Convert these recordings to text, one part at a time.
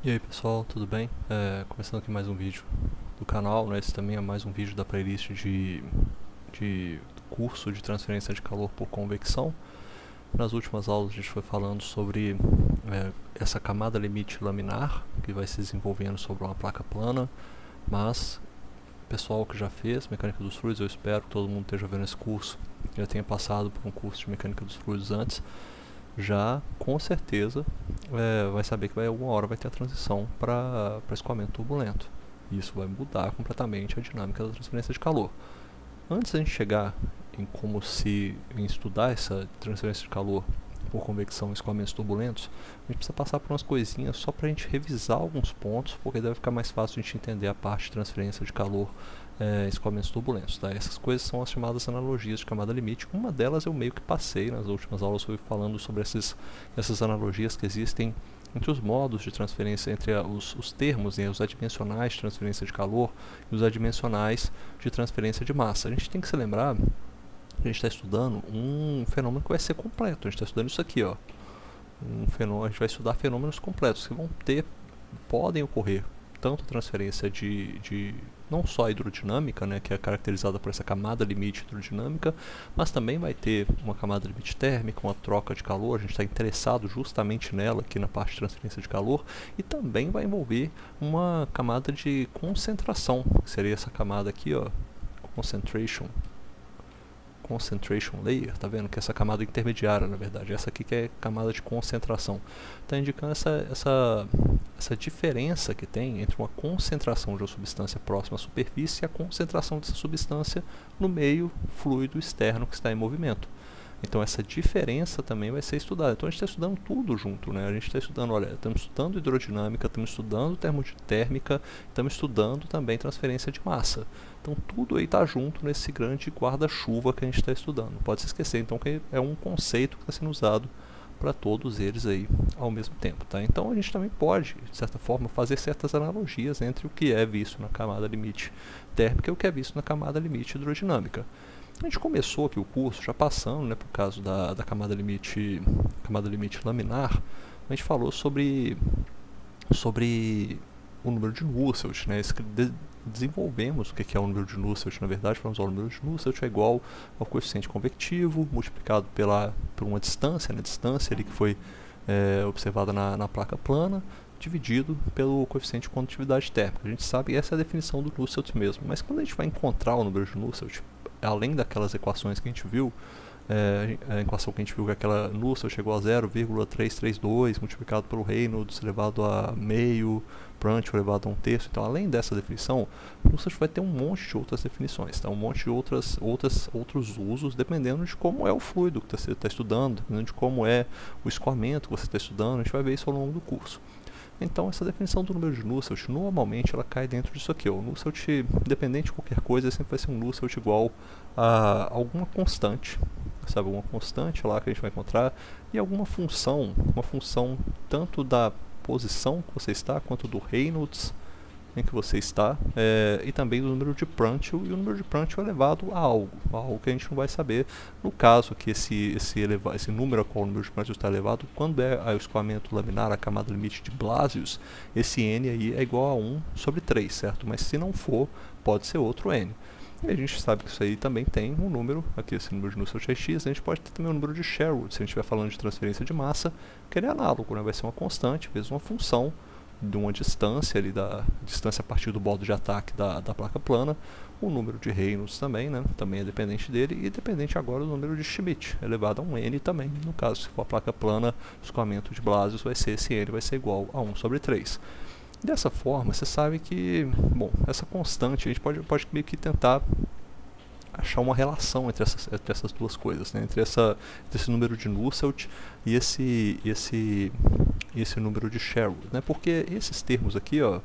E aí pessoal, tudo bem? Começando aqui mais um vídeo do canal, né? Esse também é mais um vídeo da playlist de curso de transferência de calor por convecção. Nas últimas aulas a gente foi falando sobre essa camada limite laminar que vai se desenvolvendo sobre uma placa plana, mas pessoal que já fez mecânica dos fluidos, eu espero que todo mundo esteja vendo esse curso, já tenha passado por um curso de mecânica dos fluidos antes, já com certeza vai saber que alguma hora vai ter a transição para escoamento turbulento. E isso vai mudar completamente a dinâmica da transferência de calor. Antes da gente chegar em estudar essa transferência de calor por convecção e escoamentos turbulentos, a gente precisa passar por umas coisinhas só para a gente revisar alguns pontos, porque deve ficar mais fácil a gente entender a parte de transferência de calor escoamentos turbulentos. Tá? Essas coisas são as chamadas analogias de camada limite. Uma delas eu meio que passei nas últimas aulas, fui falando sobre essas analogias que existem entre os modos de transferência, entre os termos, os adimensionais de transferência de calor e os adimensionais de transferência de massa. A gente tem que se lembrar que a gente está estudando um fenômeno que vai ser completo. A gente está estudando isso aqui, ó. A gente vai estudar fenômenos completos que podem ocorrer tanto a transferência de não só a hidrodinâmica, né, que é caracterizada por essa camada limite hidrodinâmica, mas também vai ter uma camada limite térmica, uma troca de calor. A gente está interessado justamente nela aqui na parte de transferência de calor, e também vai envolver uma camada de concentração, que seria essa camada aqui, ó, concentration layer, tá vendo? Que é essa camada intermediária, na verdade. Essa aqui que é camada de concentração. Está indicando essa diferença que tem entre uma concentração de uma substância próxima à superfície e a concentração dessa substância no meio fluido externo que está em movimento. Então essa diferença também vai ser estudada. Então a gente está estudando tudo junto, né? A gente está estudando, olha, estamos estudando hidrodinâmica, estamos estudando termodinâmica, estamos estudando também transferência de massa. Então tudo aí está junto nesse grande guarda-chuva que a gente está estudando. Não pode se esquecer, então, que é um conceito que está sendo usado para todos eles aí ao mesmo tempo, tá? Então a gente também pode, de certa forma, fazer certas analogias entre o que é visto na camada limite térmica e o que é visto na camada limite hidrodinâmica. A gente começou aqui o curso já passando, né, por causa da camada limite laminar. A gente falou sobre o número de Nusselt, né? Desenvolvemos o que é o número de Nusselt. Na verdade, falamos que o número de Nusselt é igual ao coeficiente convectivo multiplicado por uma distância, né? Distância ali que foi observada na placa plana, dividido pelo coeficiente de condutividade térmica. A gente sabe que essa é a definição do Nusselt mesmo, mas quando a gente vai encontrar o número de Nusselt, além daquelas equações que a gente viu, a equação que a gente viu que aquela Nusselt chegou a 0,332 multiplicado pelo Reynolds elevado a meio, Prandtl elevado a 1/3. Então, além dessa definição, Nusselt vai ter um monte de outras definições, tá? Um monte de outros usos, dependendo de como é o fluido que você está estudando, dependendo de como é o escoamento que você está estudando. A gente vai ver isso ao longo do curso. Então, essa definição do número de Nusselt, normalmente ela cai dentro disso aqui. O Nusselt, independente de qualquer coisa, sempre vai ser um Nusselt igual a alguma constante, sabe? Alguma constante lá que a gente vai encontrar, e alguma função, uma função tanto da posição que você está, quanto do Reynolds em que você está, e também do número de Prandtl, e o número de Prandtl é elevado a algo que a gente não vai saber. No caso que esse número a qual o número de Prandtl está elevado, quando é o escoamento laminar, a camada limite de Blasius, esse n aí é igual a 1/3, certo? Mas se não for, pode ser outro n. E a gente sabe que isso aí também tem um número, aqui esse número de Nusselt é x, a gente pode ter também um número de Sherwood, se a gente estiver falando de transferência de massa, que ele é análogo, né? Vai ser uma constante vezes uma função de uma distância ali, da distância a partir do modo de ataque da placa plana, o número de Reynolds também, né, também é dependente dele, e dependente agora do número de Schmidt, elevado a um n também. No caso, se for a placa plana, o escoamento de Blasius esse n vai ser igual a 1/3. Dessa forma, você sabe que, bom, essa constante, a gente pode meio que tentar achar uma relação entre essas duas coisas, né? Entre esse número de Nusselt e esse número de Sherwood, né? Porque esses termos aqui, ó,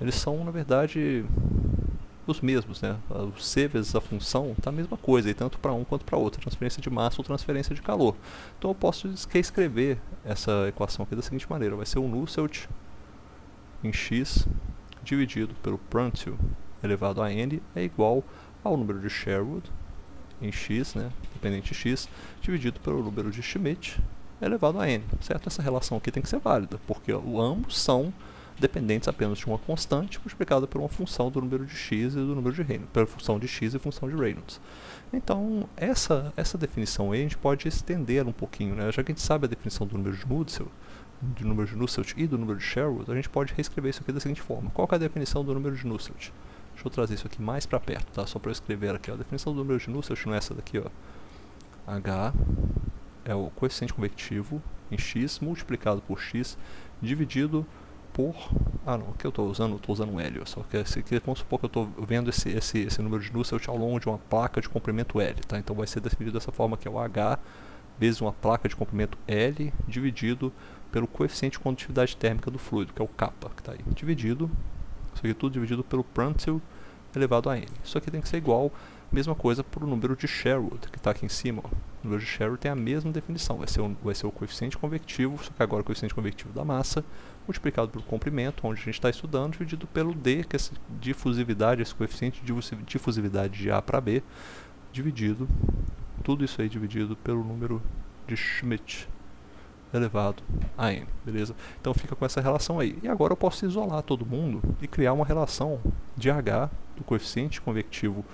eles são, na verdade, os mesmos, né? O C vezes a função está a mesma coisa, e tanto para um quanto para outro, transferência de massa ou transferência de calor. Então eu posso escrever essa equação aqui da seguinte maneira: vai ser o Nusselt em x dividido pelo Prandtl elevado a n é igual ao número de Sherwood em x, né, dependente de x, dividido pelo número de Schmidt elevado a n, certo? Essa relação aqui tem que ser válida, porque ambos são dependentes apenas de uma constante multiplicada por uma função do número de x e do número de Reynolds, pela função de x e função de Reynolds. Então, essa definição aí a gente pode estender um pouquinho, né? Já que a gente sabe a definição do número de Nusselt e do número de Sherwood, a gente pode reescrever isso aqui da seguinte forma. Qual que é a definição do número de Nusselt? Deixa eu trazer isso aqui mais para perto, tá? Só para eu escrever aqui. A definição do número de Nusselt não é essa daqui, ó. H é o coeficiente convectivo em x multiplicado por x dividido por... Ah, não, aqui eu estou usando um L, só que vamos supor que eu estou vendo esse número de Nusselt ao longo de uma placa de comprimento L, tá? Então vai ser definido dessa forma, que é o H vezes uma placa de comprimento L dividido pelo coeficiente de condutividade térmica do fluido, que é o kappa, que está aí, dividido, isso aqui tudo dividido pelo Prandtl elevado a n. Isso aqui tem que ser igual, mesma coisa para o número de Sherwood, que está aqui em cima, ó. O número de Sherwood tem a mesma definição, vai ser o coeficiente convectivo, só que agora o coeficiente convectivo da massa, multiplicado pelo comprimento, onde a gente está estudando, dividido pelo D, que é essa difusividade, esse coeficiente de difusividade de A para B, dividido, tudo isso aí dividido pelo número de Schmidt elevado a n, beleza? Então fica com essa relação aí. E agora eu posso isolar todo mundo e criar uma relação de H, do coeficiente convectivo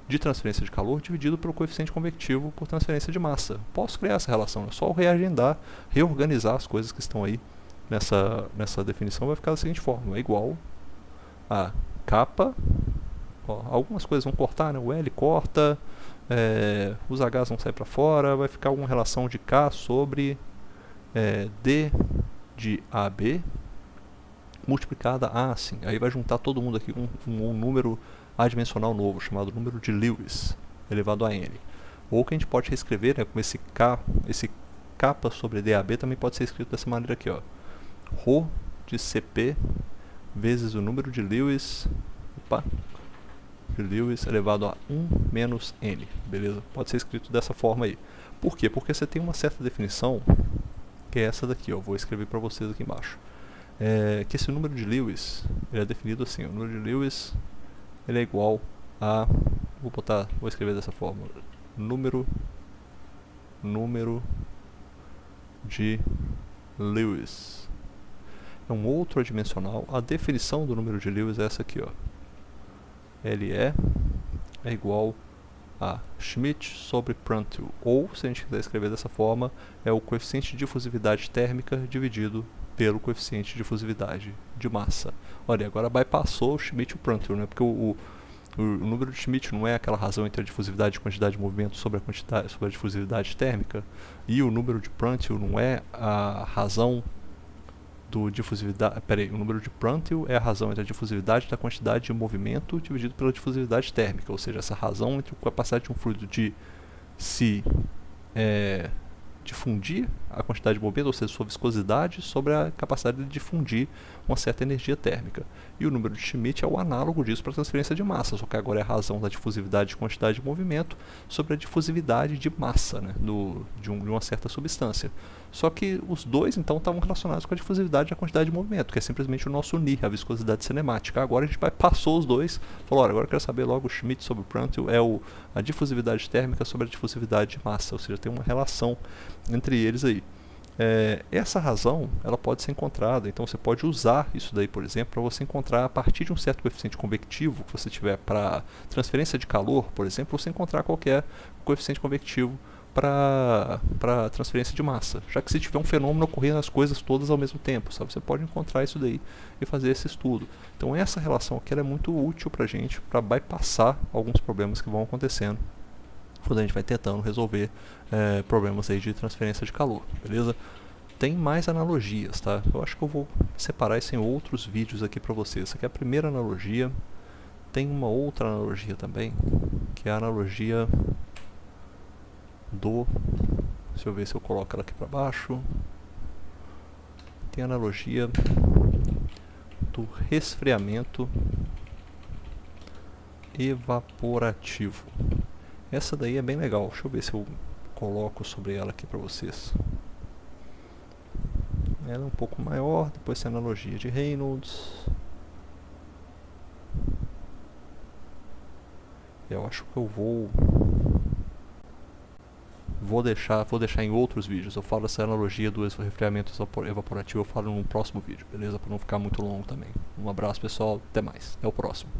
de transferência de calor, dividido pelo coeficiente convectivo por transferência de massa. Posso criar essa relação, é só reagendar, reorganizar as coisas que estão aí nessa definição, vai ficar da seguinte forma, é igual a kappa, ó, algumas coisas vão cortar, né? O L corta, os H's vão sair para fora, vai ficar alguma relação de K sobre D de AB multiplicada a assim. Aí vai juntar todo mundo aqui com um número adimensional novo, chamado número de Lewis, elevado a n. Ou que a gente pode reescrever, né, com esse kappa sobre DAB também pode ser escrito dessa maneira aqui, ó. Rho de CP vezes o número de Lewis, elevado a 1 menos n, beleza? Pode ser escrito dessa forma aí. Por quê? Porque você tem uma certa definição, que é essa daqui, ó. Vou escrever para vocês aqui embaixo. Que esse número de Lewis, ele é definido assim, o número de Lewis, ele é igual a, vou escrever dessa forma, número de Lewis. É um outro adimensional. A definição do número de Lewis é essa aqui, ó. Ele é igual a Schmidt sobre Prandtl, ou, se a gente quiser escrever dessa forma, é o coeficiente de difusividade térmica dividido pelo coeficiente de difusividade de massa. Olha, agora bypassou o Schmidt e o Prandtl, né? Porque o número de Schmidt não é aquela razão entre a difusividade e a quantidade de movimento sobre a difusividade térmica, e o número de Prandtl não é a razão do difusividade. O número de Prandtl é a razão entre a difusividade da quantidade de movimento dividido pela difusividade térmica, ou seja, essa razão entre a capacidade de um fluido de se difundir a quantidade de movimento, ou seja, sua viscosidade, sobre a capacidade de difundir uma certa energia térmica. E o número de Schmidt é o análogo disso para a transferência de massa, só que agora é a razão da difusividade de quantidade de movimento sobre a difusividade de massa, né, de uma certa substância. Só que os dois, então, estavam relacionados com a difusividade da quantidade de movimento, que é simplesmente o nosso NI, a viscosidade cinemática. Agora a gente passou os dois, falou, olha, agora eu quero saber logo o Schmidt sobre o Prandtl, a difusividade térmica sobre a difusividade de massa, ou seja, tem uma relação entre eles aí. Essa razão, ela pode ser encontrada, então você pode usar isso daí, por exemplo, para você encontrar a partir de um certo coeficiente convectivo que você tiver para transferência de calor, por exemplo, você encontrar qualquer coeficiente convectivo para transferência de massa, já que se tiver um fenômeno ocorrendo as coisas todas ao mesmo tempo, sabe? Você pode encontrar isso daí e fazer esse estudo. Então essa relação aqui ela é muito útil para a gente, para bypassar alguns problemas que vão acontecendo quando a gente vai tentando resolver problemas aí de transferência de calor, beleza? Tem mais analogias, tá? Eu acho que eu vou separar isso em outros vídeos aqui para vocês. Essa aqui é a primeira analogia. Tem uma outra analogia também, que é a analogia deixa eu ver se eu coloco ela aqui para baixo. Tem a analogia do resfriamento evaporativo. Essa daí é bem legal. Deixa eu ver se eu coloco sobre ela aqui para vocês. Ela é um pouco maior, depois tem a analogia de Reynolds. Eu acho que eu vou vou deixar em outros vídeos. Eu falo essa analogia do resfriamento evaporativo, eu falo num próximo vídeo, beleza? Para não ficar muito longo também. Um abraço, pessoal, até mais, até o próximo.